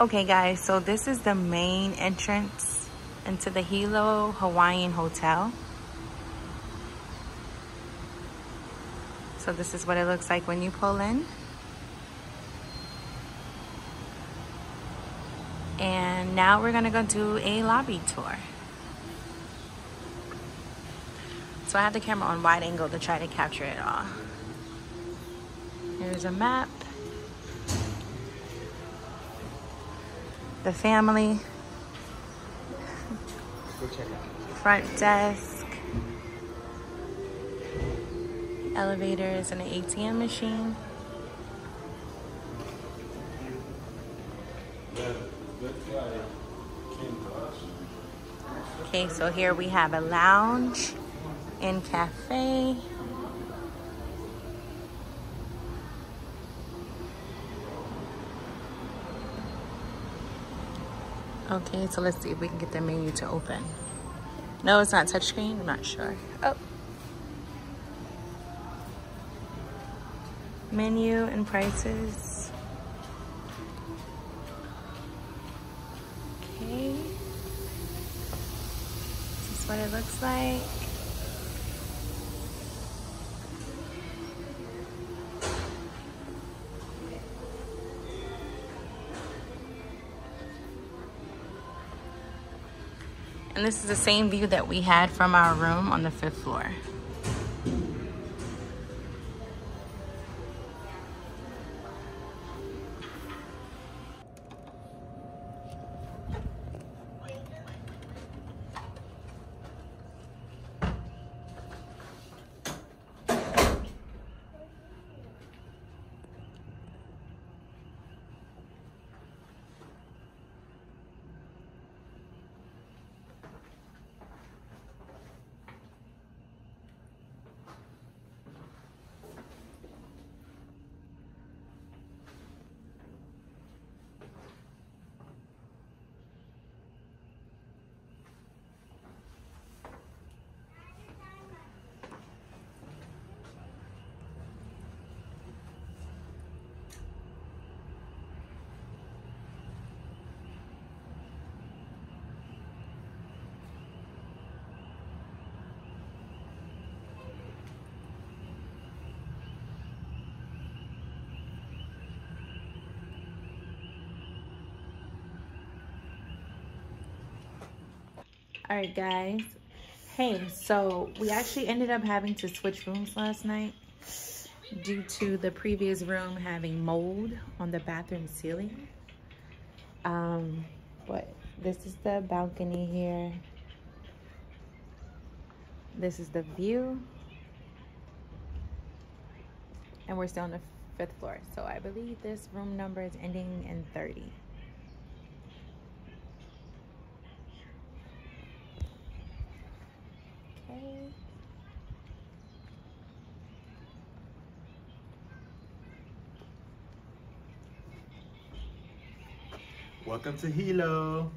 Okay guys, so this is the main entrance into the Hilo Hawaiian Hotel. So this is what it looks like when you pull in. And now we're gonna go do a lobby tour. So I have the camera on wide angle to try to capture it all. Here's a map. The family. Front desk. Elevators and an ATM machine. Okay, so here we have a lounge and cafe. Okay, so let's see if we can get the menu to open. No, it's not touchscreen. I'm not sure. Oh. Menu and prices. Okay. This is what it looks like. And this is the same view that we had from our room on the 5th floor. All right, guys. Hey, so we actually ended up having to switch rooms last night due to the previous room having mold on the bathroom ceiling. But this is the balcony here. This is the view. And we're still on the 5th floor. So I believe this room number is ending in 30. Welcome to Hilo.